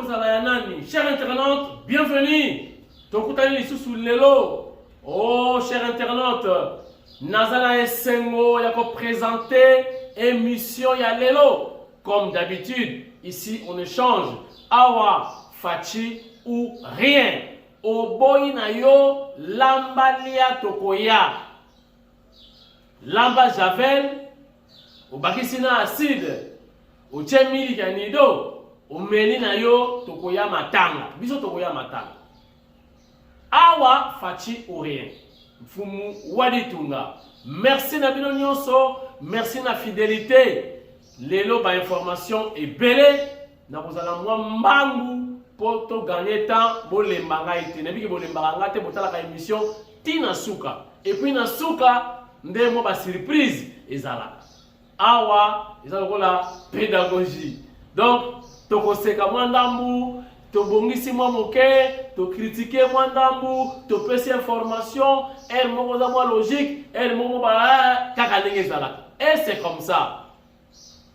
Chers internautes, bienvenue. Tokutani sous lelo. Oh, chers internautes, Nazala Essengo yako présenter émission ya lelo. Comme d'habitude, ici on échange awa, fachi ou rien. Oboyi na yo lamba lia tokoya. Lamba javel, obakisina acide, ochemili kanido. Omeli na yo tokoya matanga. Biso tokoya matanga. Awa fachi ou rien. Mfumu waditunga. Merci na bino nyonso. Merci na fidélité. Lelo ba information est belle. Na kozala mwa mbangu poto gagner temps bo lembanga ite. Nebi ke bo lembanga te botala ka émission tina suka. Et puis na suka ndemo ba surprise ezala. Awa ezala kola pédagogie. Donc tokoseka mwandambu, tobongisi mwa moke, to critiquer mwandambu, to pesi information, elle moko za mwa logique, elle moko ba kaka ndenge ezalaka. Et c'est comme ça.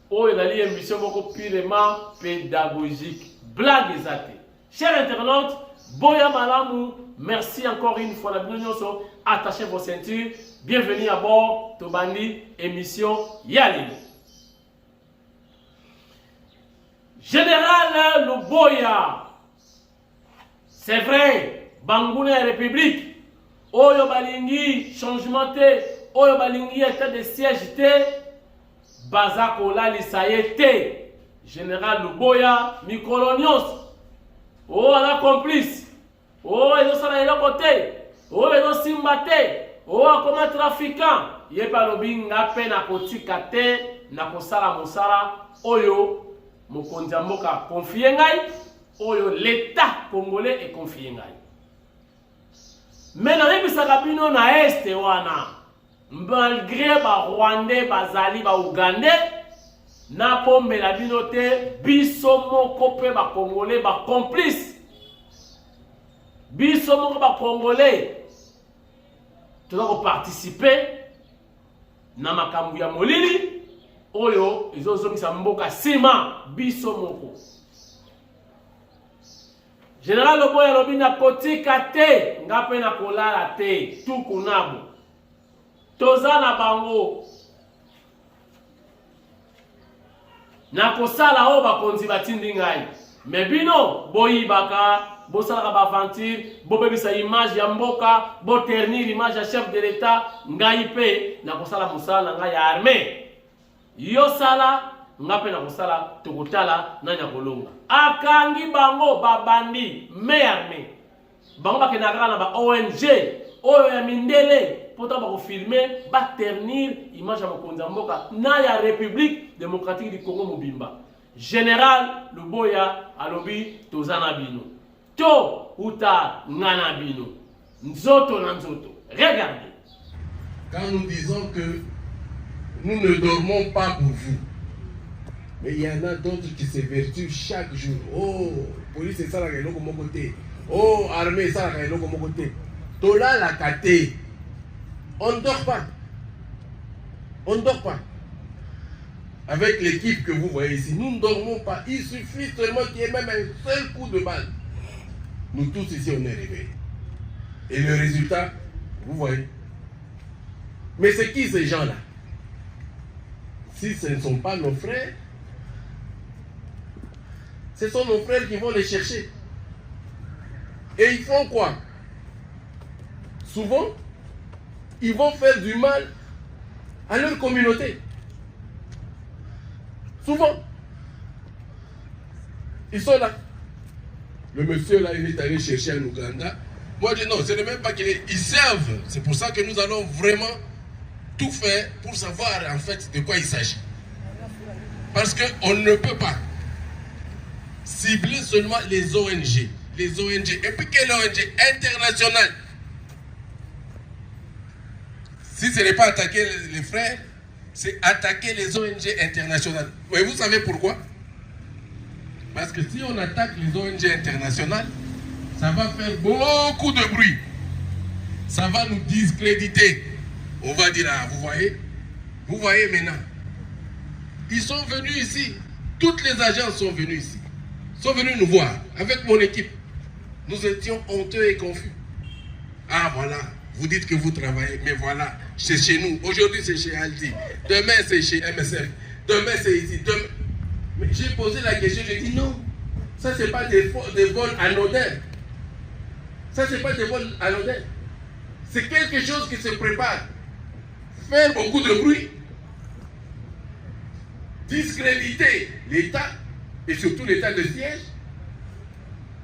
Oh, il y a une émission beaucoup purement pédagogique. Blague ezate. Chers internautes, boya malamu, merci encore une fois la bienvenue. Attachez vos ceintures. Bienvenue à bord Tobandi émission Yali. Général Luboya, c'est vrai, Bangouna République, Oyo Balingi, changement T, Oyo Balingi état de siège T, Bazakola Lisaye T, Général Luboya, Mikolonios, Oh la complice, Oh ils sont là côté, Oh ils sont simbaté, Oh comme trafiquant, Yepalobi Ngape na kotika T, na kosala mosala, Oyo. Mokonzi mboka confié ngai oyo l'état congolais est confié ngai mais na yebisaka bino na este wana malgré ba rwandais bazali ba ougandais na pombela bino te biso moko pe ba congolais ba complice biso moko ba congolais toza ko participer na makambu ya molili oyo izozongisa mboka sima biso moko. Général Luboya lobi na kotika te ngape na kolala te tukunabo toza na bango na kosala o bakonzi batindi ngai me bino boyibaka bosalaka baventure bobebisa image ya mboka boternir image ya chef de l'état ngai pe na kosala mosala na ngai ya armée yo sala ngape na kosala tokotala nanya kolonga akangi bango babandi me armée bango bakenaka na ba ONG oyo ya mindele poto ba ko filmer ba ternir image ya mokonzi mboka na ya République démocratique du Congo mobimba. Général Luboya alobi tozana bino to uta ngana bino nzoto na nzoto. Regardez, quand nous disons que nous ne dormons pas pour vous. Mais il y en a d'autres qui s'évertuent chaque jour. Oh, police c'est ça la gagne comme côté. Oh, armée ça la gagne comme côté. Tola la kate. On ne dort pas. On ne dort pas. Avec l'équipe que vous voyez ici, nous ne dormons pas. Il suffit seulement qu'il y ait même un seul coup de balle. Nous tous ici on est réveillés. Et le résultat, vous voyez. Mais c'est qui ces gens-là? Si ce ne sont pas nos frères, ce sont nos frères qui vont les chercher. Et ils font quoi? Souvent, ils vont faire du mal à leur communauté. Souvent. Ils sont là. Le monsieur là, il est allé chercher en Ouganda. Moi, je dis non, ce n'est même pas qu'ils servent. C'est pour ça que nous allons vraiment tout faire pour savoir en fait de quoi il s'agit. Parce qu'on ne peut pas cibler seulement les ONG. Les ONG. Et puis quelle ONG internationale? Si ce n'est pas attaquer les frères, c'est attaquer les ONG internationales. Et vous savez pourquoi? Parce que si on attaque les ONG internationales, ça va faire beaucoup de bruit. Ça va nous discréditer. On va dire, ah, vous voyez maintenant. Ils sont venus ici. Toutes les agences sont venues ici. sont venus nous voir avec mon équipe. Nous étions honteux et confus. Ah voilà, vous dites que vous travaillez, mais voilà, c'est chez nous. Aujourd'hui c'est chez Aldi, demain c'est chez MSF, demain c'est ici. Mais j'ai posé la question, j'ai dit non, ça c'est pas des vols anodins. Ça c'est pas des vols anodins. C'est quelque chose qui se prépare. Faire beaucoup de bruit, discréditer l'État et surtout l'État de siège.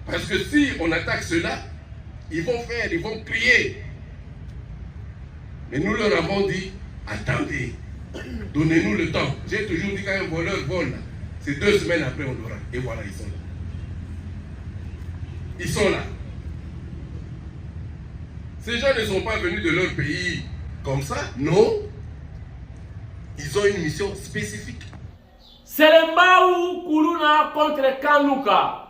Parce que si on attaque cela, ils vont crier. Mais nous leur avons dit, attendez, donnez-nous le temps. J'ai toujours dit quand un voleur vole, c'est 2 semaines après on l'aura. Et voilà, ils sont là. Ils sont là. Ces gens ne sont pas venus de leur pays comme ça, non. Ils ont une mission spécifique. Selembao Kuluna contre Kanluka.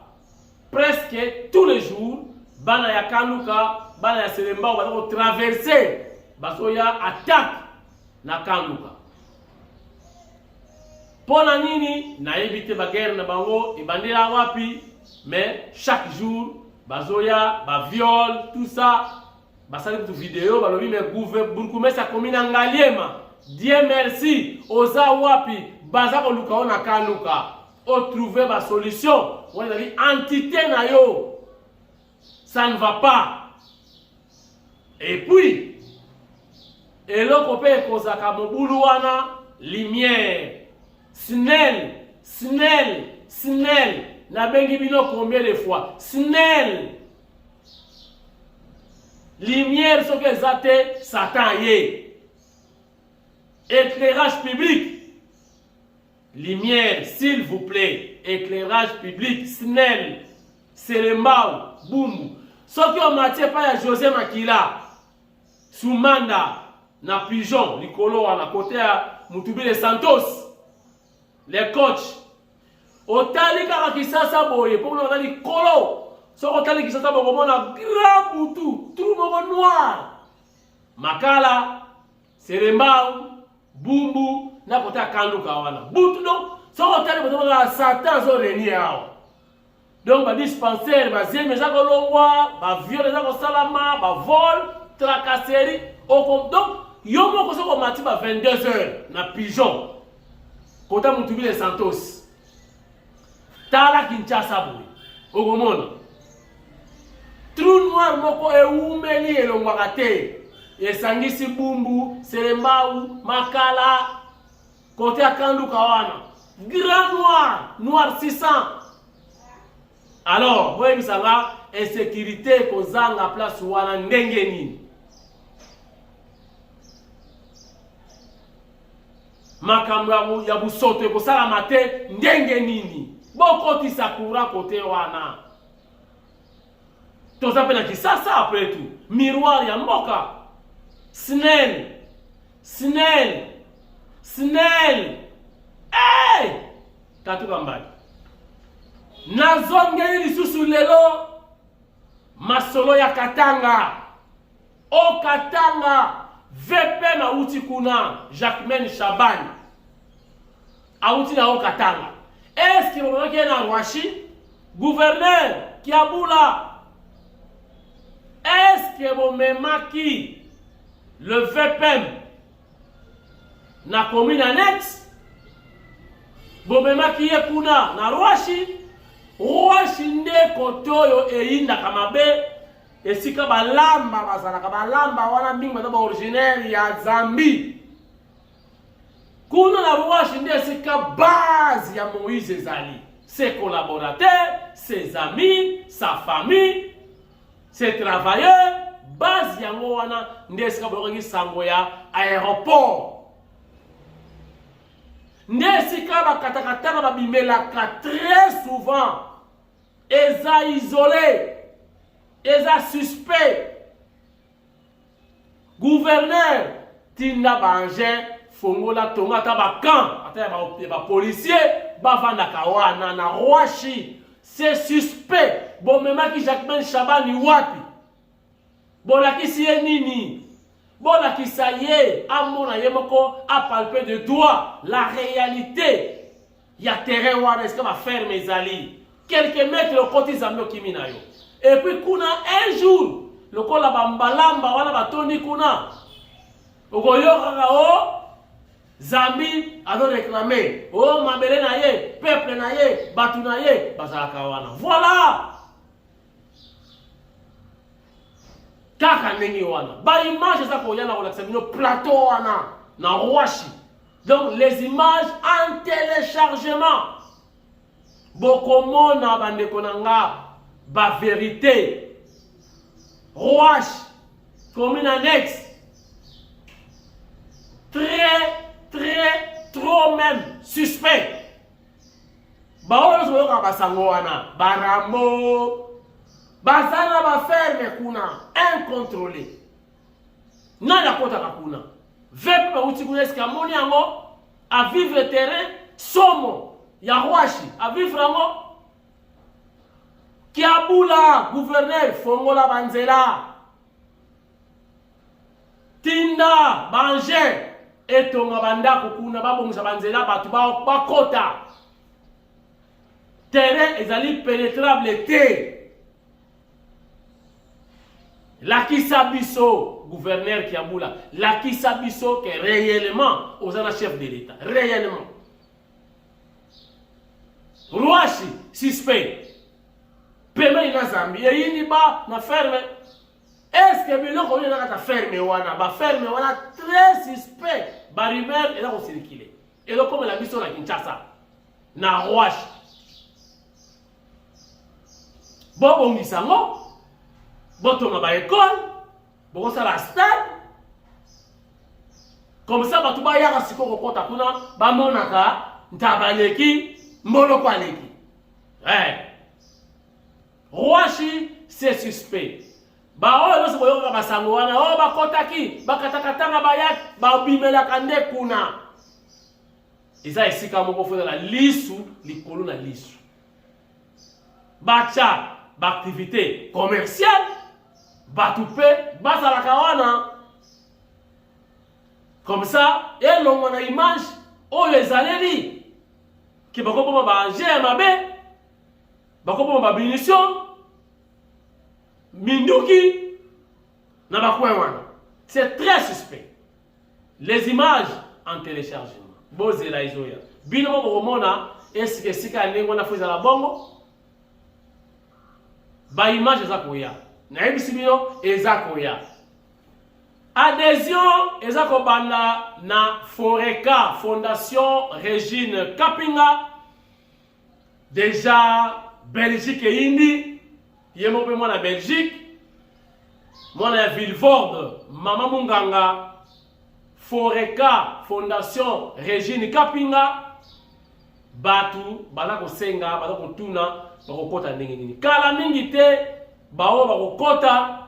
Presque tous les jours, bana ya Kanluka, bana ya Selembao vont traverser, basoya attaque na Kanluka. Pona nini na éviter ba guerre na bango et bandira wapi, mais chaque jour bazoya ba viol tout ça. Basali tu vidéo balobi me gouvernement Burkume sa commune Ngaliema. Dieu merci oza wapi baza ko luka na Kanluka. O trouver ba solution. On a dit entité na yo. Ça ne va pas. Et puis eloko pe kozaka mobulu wana lumière. Snell na bengi bino combien de fois? Snell. Lumière ce que zate Satan yé. Éclairage public. Lumière, s'il vous plaît. Éclairage public. Snell. Selembao. Bumbu. Ce qui ont matié pas ya José Makila. Soumanda. Na Pigeon. Nicolo à la côté à Mutubile Santos. Les coachs. Otali kaka kisasa boye. Pour nous on dit Kolo. Ce que qui s'attend au grand boutou, tout le noir. Makala, Selembao, Bumbu, na kota Kanluka wana. Boutou donc, ce que Satan zo renié. Donc ba dispensaire, ba zé mais akolongwa, ba viol za ko salama, ba vol, tracasserie, donc yo moko so ko mati ba 22h na Pigeon. Kota Mutubile Santos. Tala Kinshasa boy. Ogomona. Trou noir moko eumeli elongwaka te. Esangisi Bumbu, Selembao, Makala, côté à Kanluka wana. Grand noir, noir 600. Alors, vous voyez ça va, insécurité kozanga place wana ndenge nini. Makambo ya busoto kosala mate ndenge nini. Boko tisakura côté wana. Tout ça peut ça après tout. Miroir ya mboka. Snell. Hey! Katuka mbali. Nazongeli lisusu lelo. Masolo ya Katanga. O Katanga. VP na uti kuna. Jacquemaine Shabani. Auti na o Katanga. Est-ce qu'il y a na Rwashi? Gouverneur Kiabula. Est-ce que vous m'aimez le VPM na commune annexe? Vous m'aimez kuna na Rwashi? Rwashi nde kotoyo einda kamabe esika balamba bazalaka balamba wana mbinga na ba originaire ya Zambie. Kuna na Rwashi nde esika base ya Moïse ezali. Ses collaborateurs, ses amis, sa famille. Ces travailleurs, base yango wana ndesika borongi sango ya aéroport. Ndesika bakatakataka babimelaka très souvent. Eza isolé. Eza suspect. Gouverneur Tinda Bangé fongola tonga ta bakan ata ba policier bavandaka wana na Rwashi. C'est suspect. Bon, même qui Jacquemaine Shabani wapi. Bon, la qui c'est nini. Bon, la qui ça y est. À mon ayemoko a palpé de doigt la réalité. Il y a terrain où est-ce qu'on va faire mes alliés. quelques mètres le côté Zambio Kiminayo. Et puis kuna un jour, le kola bambalamba wana batondi kuna. Okoyoka o Zambi a réclamé. Oh mabele na ye, peuple na ye, batu na ye, bazalaka wana. Voilà. Kaka ndenge wana. Ba image za ko yana kolakisa bino plateau wana na Rwashi. Donc les images en téléchargement. Bokomona bandeko nanga ba vérité. Rwashi commune annexe. Trop même suspect. Ba oyo yoka basango wana, baramo. Bazana ba ferme kuna, incontrôlé. Nana kota kuna. Vepe ba uti kuna eska moni yango a vivre terrain somo ya Rwashi, a vivre yango Kiabula gouverneur fongola banzela. Tinda banger etonga bandako kuna babongisa banzela batu bakota. Terrain ezali pénétrable te. Lakisa biso gouverneur Kiabula, lakisa biso que réellement osana chef de l'État, réellement. Rwashi suspect. Pema ina Zambie yini ba na ferme. Est-ce que biloko yena ka ferme wana, ba ferme wana très suspect. Ba rumeur ela ko circuler. Et le comme la biso na Kinshasa na Rwashi. Bobo ngisango botonga ba école, boko sala stade. Comme ça batu ba yaka siko kota kuna ba monaka ntabaleki mbolo kwaleki. Rwashi c'est suspect. Ba oyo se boyoka basango wana o bakotaki bakatakatanga bayak ba bimela kande kuna. Eza esika moko fo la lisu likolo na lisu. Bacha ba activité commerciale Batoupe, bazalaka wana. Comme ça, et l'on a image, oh les allélis, qui va comme ba GMAB, ba comme ba munition, Minduki, na ba wana. C'est très suspect. Les images en téléchargement. Bozela izoya. Bino mo mona, est-ce que sika ndenge na fuza la bongo? Ba image za koya. Naibisibino ezakoya. Adhésion ezakobanda na Foreka Fondation Régine Kapinga. Déjà Belgique et Indi. Yemo pe moi na Belgique. Moi na Villevorde, Mama Munganga. Foreka Fondation Régine Kapinga. Batu balako senga, balako tuna, bakokota ndenge nini. Kala mingi te bao bakokota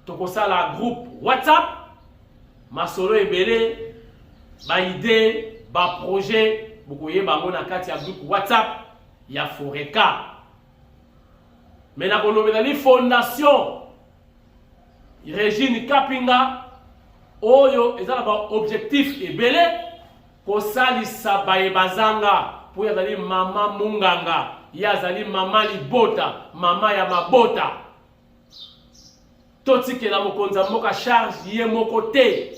tokosala groupe WhatsApp masolo ebele ba idée ba projet bokoye bango na kati ya groupe WhatsApp ya Foreka. Mais na kolobela ni fondation Régine Kapinga oyo ezala ba objectif ebele kosalisa baye bazanga pour yazali mama Munganga. Yazali mama libota, mama ya mabota. Toti ke la mokonza moka charge ye mokote.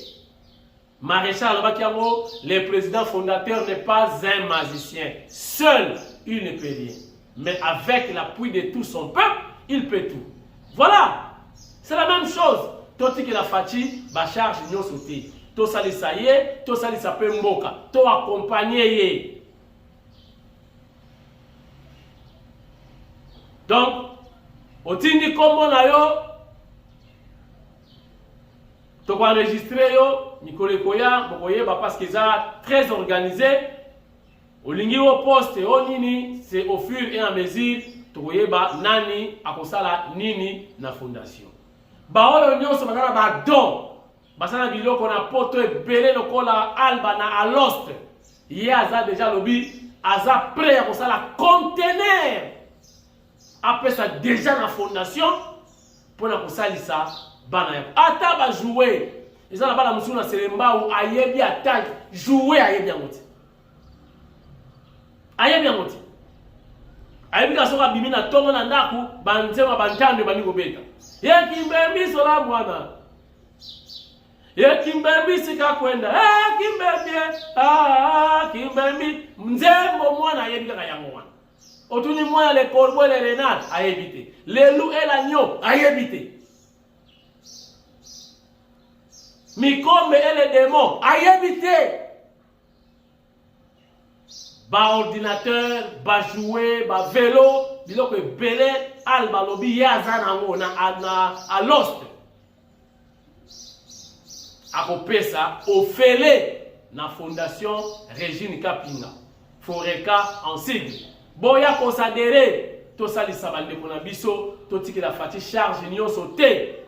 Maréchal Bakiango, le président fondateur n'est pas un magicien. Seul, il ne peut rien. Mais avec l'appui de tout son peuple, il peut tout. Voilà. C'est la même chose. Toti ke la fati, ba charge nyo sauté. To salisa ye, to salisa pe mboka. To accompagner ye. Donc, otindi kombo na yo, to ko enregistrer yo, Nicole Koya, bokoye ba parce que ça très organisé. Olingi au poste o nini, c'est au fur et à mesure to koyeba nani akosala nini na fondation. Ba oyo nyonso bakala ba don. Basana biloko na poto ebele lokola alba na alost. Ye aza déjà lobi, aza prêt à kosala conteneur. Après ça déjà la fondation pour la kosalisa bana ya ata ba jouer eza na bana musuna selemba ou ayebi attaque jouer ayebi yangote ayebika soka bimi na tongo na ndaku banzema bantande bani kobeta Kimbembi sola mwana Kimbembi sika kwenda Kimbembi Kimbembi mzembo mwana ayebika kayango mwana otuni mwana le corbeau le renard ayebite le loup et l'agneau ayebite Mikombe et les démons ayebite ba ordinateur, ba jouet, ba vélo, biloko ebele alba lobi yaza nango na lost. Akopesa ofele na fondation Régine Kapinga. Foreka en sigle. Boya considéré to salisa bande kona biso to tikela fati charge nyonso te.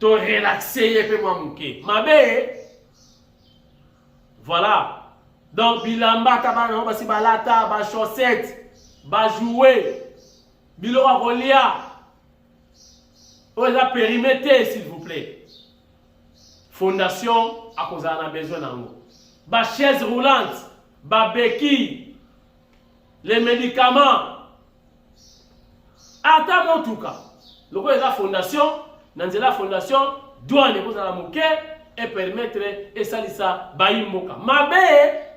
To relaxer pe mwa muke. Mabe voilà. Donc, bilamba, tabana, basi balata, ba chaussette, ba jouet, bilo a rolia. On les a périmétrés, s'il vous plaît. Fondation, à cause on a besoin d'ango. Ba chaise roulante, ba béquille, les médicaments. Attends, en tout cas. Le coup de la fondation, dans la fondation, doit ne pas la moquer et permettre et salisa baïmoka. Mabe,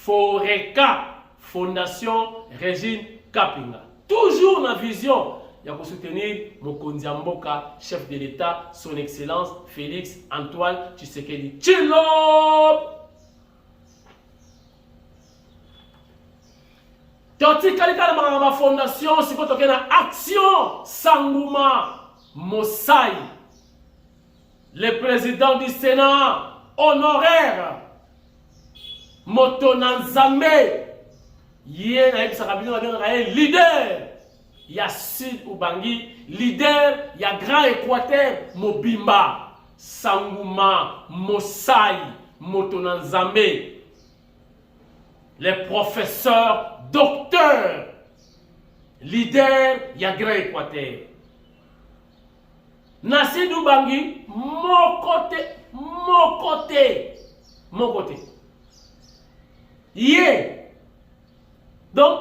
Foreka, Fondation Régine Kapinga. Toujours la vision, il y a soutenir Mokonzi Mboka, chef de l'État, son Excellence Félix Antoine Tshisekedi Tshilombo. Toti kalika na ma fondation, si koto kena action Sanguma Mosai, le président du Sénat honoraire. Motonanzambe yé na yebisa kabino na leader ya Sud Ubangi, leader ya Grand Équateur Mobimba Sanguma Mosai Motonanzambe, les professeurs docteurs leader ya Grand Équateur na Sud Ubangi mon côté Yé. Donc,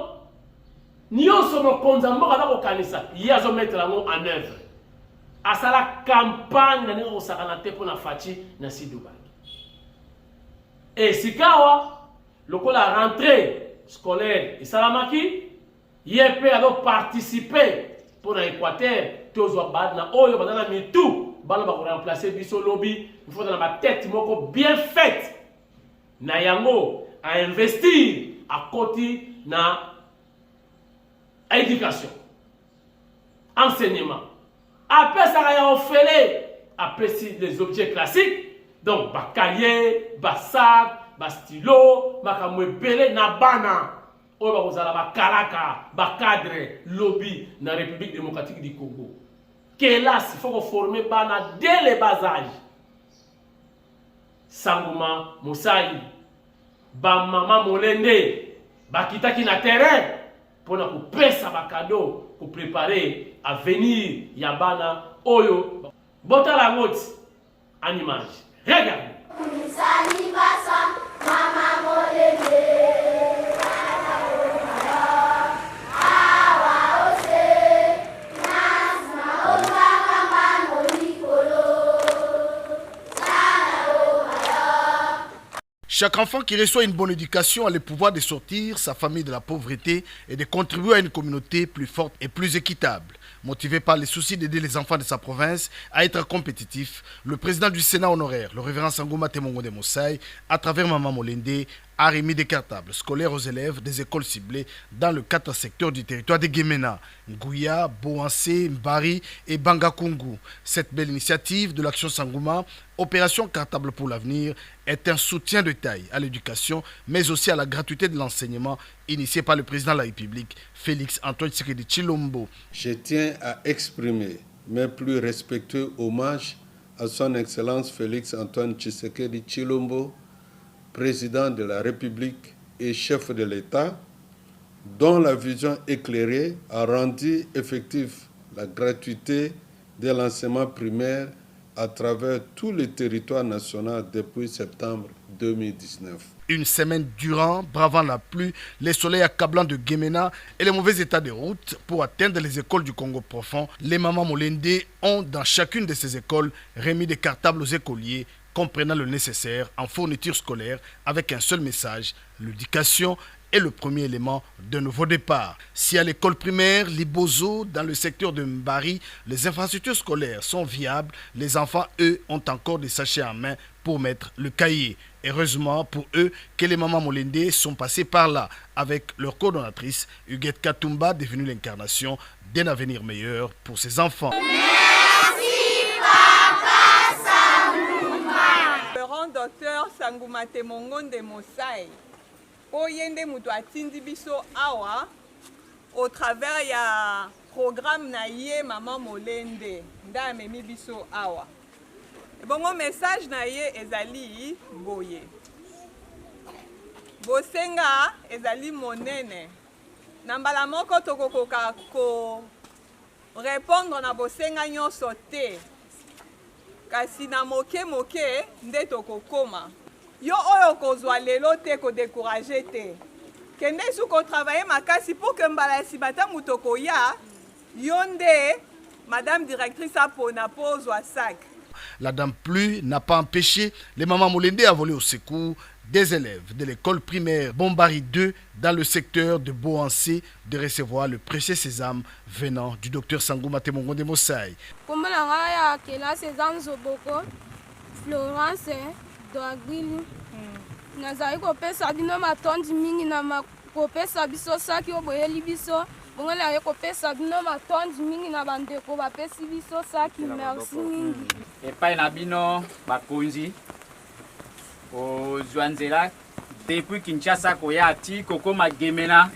nous sommes condamnés à la kanisa. Yé a mettre en œuvre. À ça la campagne de nous sakanate pour la fati na Sidouba. Et si kawa, le coup la rentrée scolaire et salamaki, yé peut alors participer pour l'Équateur. Tous les bad na oyo badana mitu, bana ba remplacer biso lobby. Il faut dans ma tête moko bien faite. Na yango à investir à côté na éducation, enseignement. Après ça, il y a offert après les objets classiques, donc ba cahier, ba sac, ba stylo, ba kamwebele na bana. On va vous ba karaka, ba cadre, lobby na République démocratique du Congo. Kélas, il faut former bana dès les bas âges. Sanguma Mosai. Ba mama molende bakitaki na terrain pour na kupesa ba cadeau pour préparer avenir ya bana oyo bota la route en image. Regarde. Mama molende Chaque enfant qui reçoit une bonne éducation a le pouvoir de sortir sa famille de la pauvreté et de contribuer à une communauté plus forte et plus équitable. Motivé par les soucis d'aider les enfants de sa province à être compétitifs, le président du Sénat honoraire, le révérend Sangoma Temongo de Mosai, à travers Maman Molende, a remis des cartables scolaires aux élèves des écoles ciblées dans le 4 secteurs du territoire de Guémena, Ngouya, Boansé, Mbari et Bangakungu. Cette belle initiative de l'action Sangoma, Opération Cartable pour l'avenir, est un soutien de taille à l'éducation, mais aussi à la gratuité de l'enseignement initié par le président de la République, Félix Antoine Tshisekedi Tshilombo. Je tiens à exprimer mes plus respectueux hommages à son Excellence Félix Antoine Tshisekedi Tshilombo, président de la République et chef de l'État, dont la vision éclairée a rendu effective la gratuité de l'enseignement primaire à travers tout le territoire national depuis septembre 2019. Une semaine durant, bravant la pluie, les soleils accablants de Guémena et les mauvais états de route pour atteindre les écoles du Congo profond, les mamans Molende ont dans chacune de ces écoles remis des cartables aux écoliers comprenant le nécessaire en fourniture scolaire avec un seul message, l'éducation est le premier élément d'un nouveau départ. Si à l'école primaire Libozo, dans le secteur de Mbari, les infrastructures scolaires sont viables, les enfants, eux, ont encore des sachets en main pour mettre le cahier. Heureusement pour eux que les mamans Molende sont passées par là avec leur coordonnatrice Huguette Katumba, devenue l'incarnation d'un avenir meilleur pour ses enfants. Merci Papa Sangouma. Le grand docteur Sangouma Temongonde Mosai. Oyende mutu atindi biso awa au travers ya programme na ye Maman Molende nda amemi biso awa. Bongo message na ye ezali boye. Bosenga ezali monene. Na mbala moko tokokoka ko répondre na bosenga nyonso te. Kasi na moke nde tokokoma. Yo oyo kozwa lelo te ko décourager te. Kende su ko travailler makasi pour que mbala sibata mutoko ya yonde madame directrice apona pozwa sac. La dame pluie n'a pas empêché les mamans Molende à voler au secours des élèves de l'école primaire Bombari 2 dans le secteur de Boancé de recevoir le précieux sésame venant du docteur Sangouma Temongonde Mosai. Florence Doagwili nazali kopesa bino matondi mingi na kopesa biso saki oboyeli biso bongola ye kopesa bino matondi mingi na bandeko bapesi biso saki merci mingi epai na bino bakonzi ozwa nzela depuis Kinshasa koya ti kokoma Guémena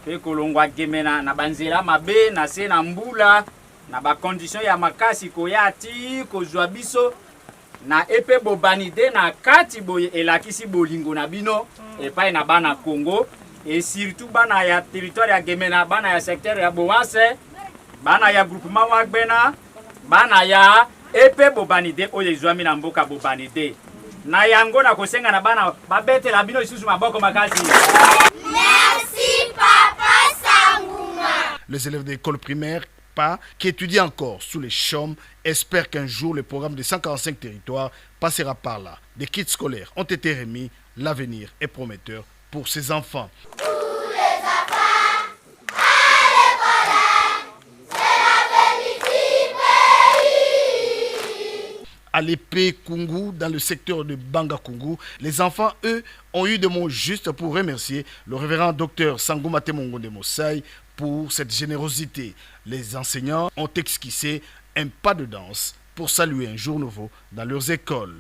pe kolongwa Guémena na banzela mabe na se na mbula na bakondition ya makasi koya ti kozwa biso na epe bobanide na kati boye elakisi bolingo na bino epai na bana Congo et surtout bana ya territoire ya Guémena bana ya secteur ya Boanse bana ya groupement Wagbena bana ya epe bobanide oyo ezwami na mboka bobanide na yango na kosenga na bana babete la bino isusu maboko makasi. Merci Papa Sangouma. Les élèves d'école primaire qui étudient encore sous les chaumes espèrent qu'un jour le programme de 145 territoires passera par là. Des kits scolaires ont été remis. L'avenir est prometteur pour ces enfants. Tous les enfants à l'école, c'est l'avenir du pays. À l'épée Kungu, dans le secteur de Banga Kungu, les enfants, eux, ont eu des mots justes pour remercier le révérend docteur Sangouma Temongonde Mosai pour cette générosité. Les enseignants ont esquissé un pas de danse pour saluer un jour nouveau dans leurs écoles.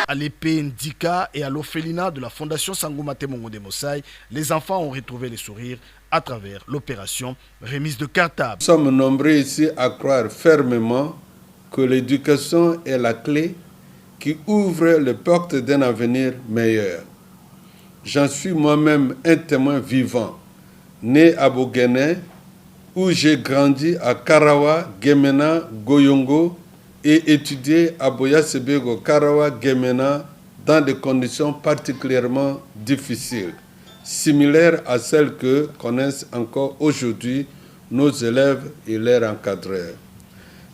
À l'épée Ndika et à l'orphelinat de la Fondation Sangouma Temongonde Mosai, les enfants ont retrouvé les sourires à travers l'opération remise de cartables. Nous sommes nombreux ici à croire fermement que l'éducation est la clé qui ouvre les portes d'un avenir meilleur. J'en suis moi-même un témoin vivant, né à Bogene, où j'ai grandi à Karawa, Guémena, Goyongo, et étudié à Boya-Sebego, Karawa, Guémena, dans des conditions particulièrement difficiles, similaires à celles que connaissent encore aujourd'hui nos élèves et leurs encadreurs.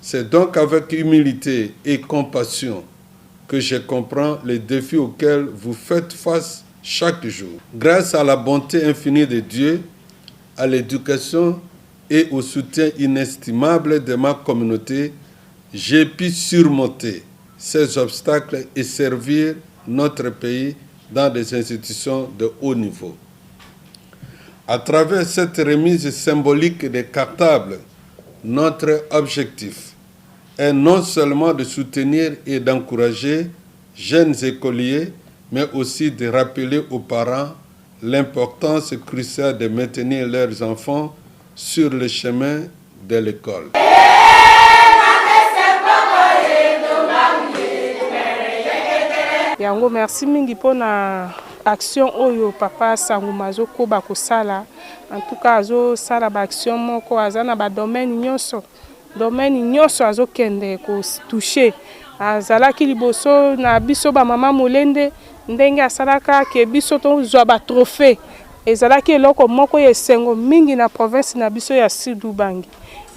C'est donc avec humilité et compassion que je comprends les défis auxquels vous faites face chaque jour. Grâce à la bonté infinie de Dieu, à l'éducation et au soutien inestimable de ma communauté, j'ai pu surmonter ces obstacles et servir notre pays dans des institutions de haut niveau. À travers cette remise symbolique des cartables, notre objectif est non seulement de soutenir et d'encourager jeunes écoliers, mais aussi de rappeler aux parents l'importance cruciale de maintenir leurs enfants sur le chemin de l'école. Yango merci mingi pona action oyo papa Sanguma azokoba kosala en tout cas azosala ba action moko aza na ba domaine nyonso azokende kotouche azalaki liboso na biso ba mama molende ndenge asalaka ke biso tozwa ba trophée ezalaki eloko moko esengo mingi na province na biso ya Sud Ubangi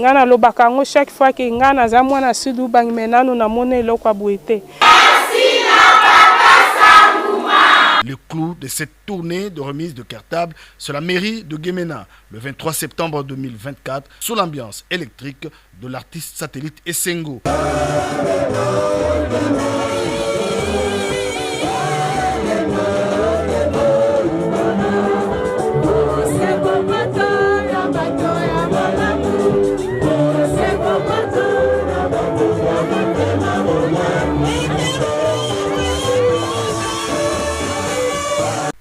nga nalobaka yango chaque fois ke nga naza mwana Sud Ubangi me nano namona eloko ya boye te. Le clou de cette tournée de remise de cartable sur la mairie de Guémena le 23 septembre 2024 sous l'ambiance électrique de l'artiste satellite Essengo.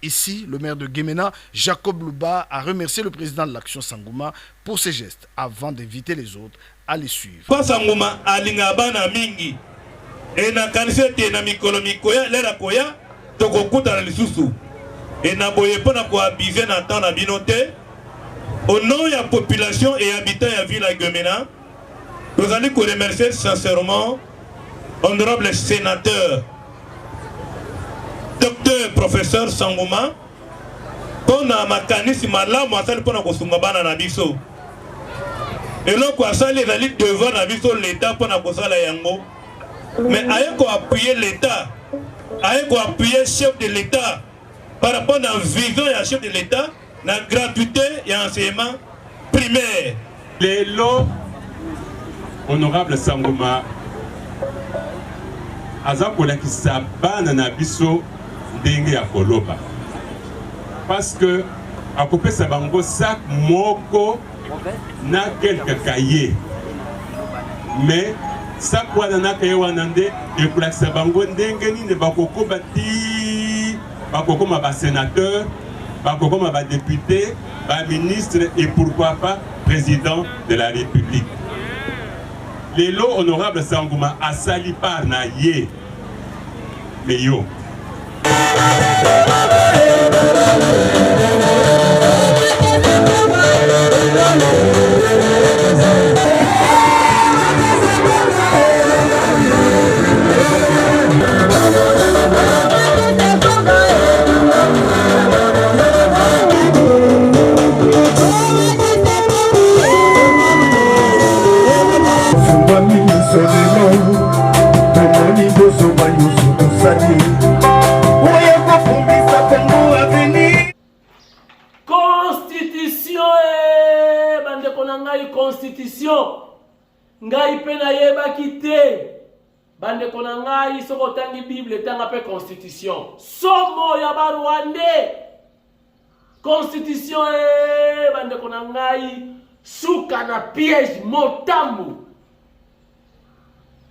Ici, le maire de Guémena, Jacob Louba, a remercié le président de l'Action Sanguma pour ses gestes avant d'inviter les autres à les suivre. Sanguma alingabana mingi ena kanisete na mikolo mikoya lera koya tokokuta na lisusu ena boye pona ko abiser na temps na binote au nom de la population et habitants de la ville de Guémena. Nous allons remercier sincèrement honorable sénateur docteur professeur Sanguma pour na makanisi malamu asali pona kosunga bana na biso eloko asali ezali devoir na biso l'état pona kosala yango mais aye ko appuyer l'état aye ko appuyer chef de l'état par rapport à la vision ya chef de l'état la gratuité et enseignement primaire. Les lots honorable Sanguma aza kolakisa bana na biso ndenge ya koloba parce que akopesa bango sac moko na quelques cahiers mais sac wana na cahier wana nde ekolakisa bango ndenge nini bakokoba ti bakokoma ba sénateur bakokoma ba député ba ministre et pourquoi pas président de la République. Lelo honorable Sanguma asali par na ye mais yo constitution ngai pe na yebaki te bande kona ngai soko tangi bible tanga pe constitution somo ya barwande constitution bande kona ngai suka na piège motambu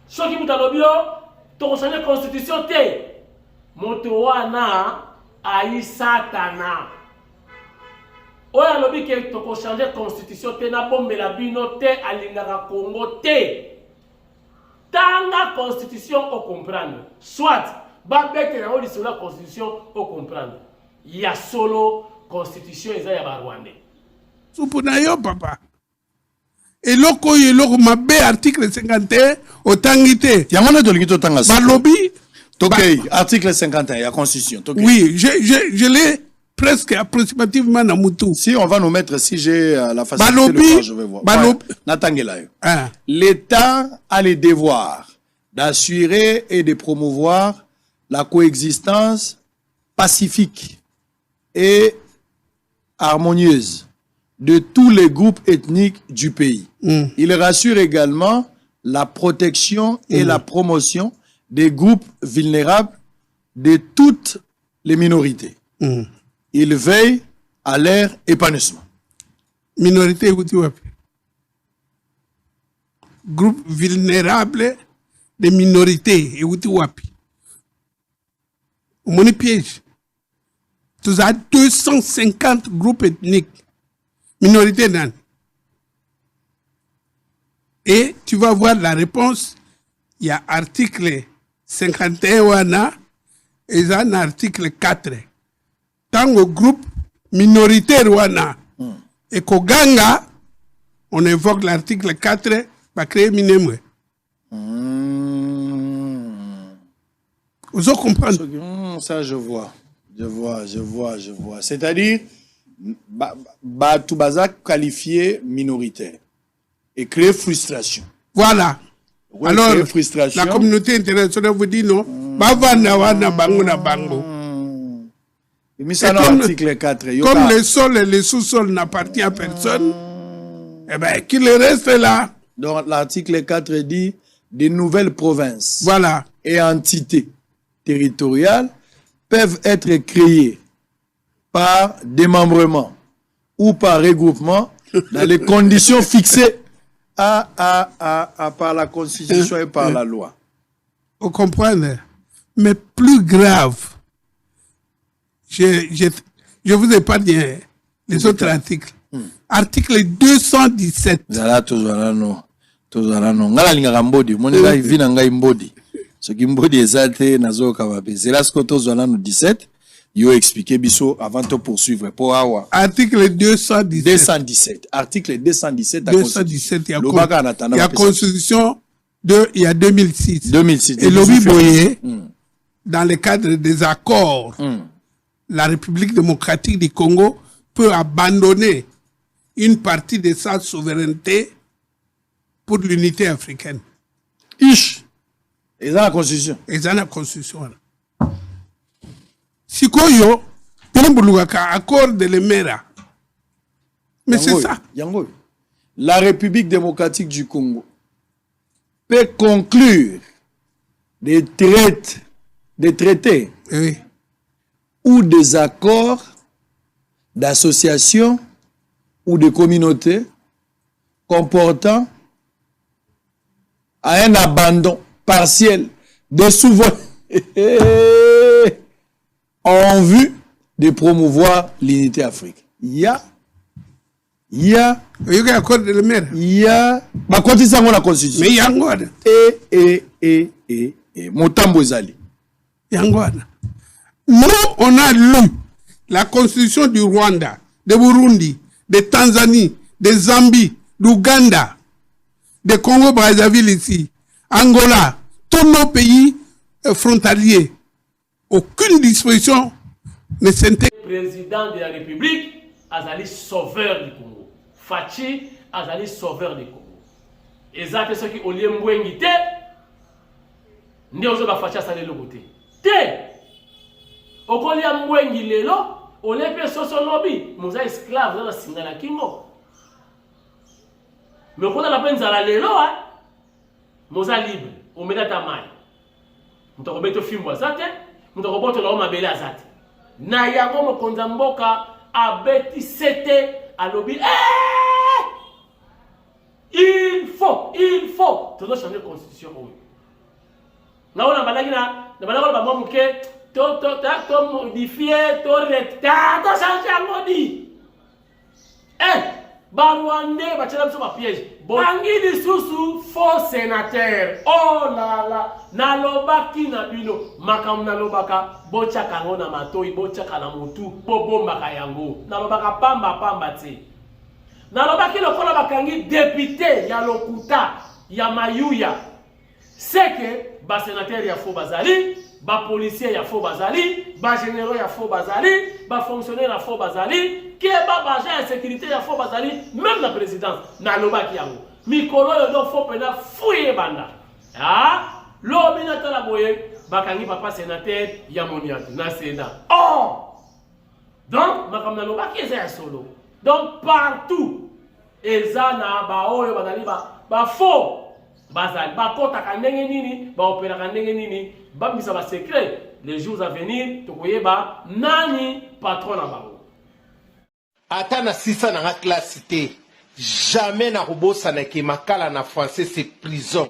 soki mutalobio to kosane constitution te moto wana ayi satana oya alobi ke toko changer constitution te na bombela bino te alingaka Congo te tanga constitution o comprendre soit babete na oli sur la constitution o comprendre ya solo constitution eza ya barwande supuna yo papa eloko mabe article 51 otangite yamona dolingito tanga balobi tokei article 51 ya constitution tokei oui je l'ai presque approximativement na mutu. Si on va nous mettre, si j'ai la facilité de voir, je vais voir. L'État a le devoir d'assurer et de promouvoir la coexistence pacifique et harmonieuse de tous les groupes ethniques du pays. Il rassure également la protection et la promotion des groupes vulnérables de toutes les minorités. Il veille à leur épanouissement. Minorité groupe vulnérable des minorités mon piège. Tu as 250 groupes ethniques minorités nan. Et tu vas voir la réponse. Il y a article 51 wana et un article 4. tango groupe minoritaire wana et koganga on évoque l'article 4 va créer minemwe. Vous comprenez? Ça je vois. C'est-à-dire tout bazak qualifié minoritaire et créer frustration. Voilà. Ouais, alors frustration. La communauté internationale vous dit non. Bavana wana bango na bango. Comme le sol et le sous-sol n'appartient à personne, eh ben, qu'il reste là. Donc, l'article 4 dit des nouvelles provinces voilà. Et entités territoriales peuvent être créées par démembrement ou par regroupement dans les conditions fixées par la Constitution et par la loi. Vous comprenez? Mais plus grave, je vous épargne les autres articles. Article 217. Zala tozalano. Ngala linga mbodi. Monela ivina ngai mbodi. Ce qui mbodi ezate nazo kababe. Zela sko tozalano 17. Yo expliqué biso avant de poursuivre. Pour awa. Article 217. 217. Article 217. 217. Il y a constitution il y a 2006. 2006. Et Lobi Boye, dans le cadre des accords, la République démocratique du Congo peut abandonner une partie de sa souveraineté pour l'unité africaine. Ish. Et dans la Constitution. Et dans la Constitution. Si koyo, accord de l'Emera. Mais c'est ça. Yango. La République démocratique du Congo peut conclure des traités oui. ou des accords d'association ou de communauté comportant un abandon partiel de souveraineté en vue de promouvoir l'unité africaine. Il y a accord de l'Emera. Il y a la Constitution. Mais il y a encore. Motambo Zali. Nous, on a lu la constitution du Rwanda, de Burundi, de Tanzanie, de Zambie, d'Ouganda, de Congo-Brazzaville ici, Angola, tous nos pays frontaliers. Aucune disposition ne s'intègre. Le président de la République, Azali sauveur du Congo. Fachi, Azali sauveur du Congo. Et ça, c'est ce qui, au lieu de m'ouengiter, nous avons fait ça de l'autre côté. Au lieu de m'ouengiter, au lieu de faire son lobby, nous sommes esclaves dans la Singala Kingo. Mais quand on a peine à la lélo, nous sommes libres. On met la main. Nous avons fait un film, nous avons fait un film. Na yango mokonza mboka abeti sete alobi il faut tout changer la constitution. Na ona balaki na balaki ba momuke to modifier to recta to changer ngodi ba Rwanda ba tshela mso ba piège bangi lisusu faux sénateur oh là là nalobaki na bino makam nalobaka bochaka ngona matoi bochaka na mutu bobombaka yango nalobaka pamba te nalobaki lokola bakangi député ya lokuta ya mayuya c'est que ba sénateur ya faux bazali ba policier ya faux bazali ba généraux ya faux bazali ba fonctionnaire ya faux bazali qui est ba agent de sécurité ya faux bazali même la présidence nalobaki yango mikolo yo do faux pena fouye banda lobi na tala boye bakangi papa sénateur ya moniate na sénat donc makamna lobaki eza ya solo donc partout eza na ba oyo bazali ba faux bazali bakotaka ndenge nini baoperaka ndenge nini babimisa ba secret les jours à venir tokoyeba nani patron na bango ata na sisa na classe te jamais na robosa na ke makala na français c'est prison.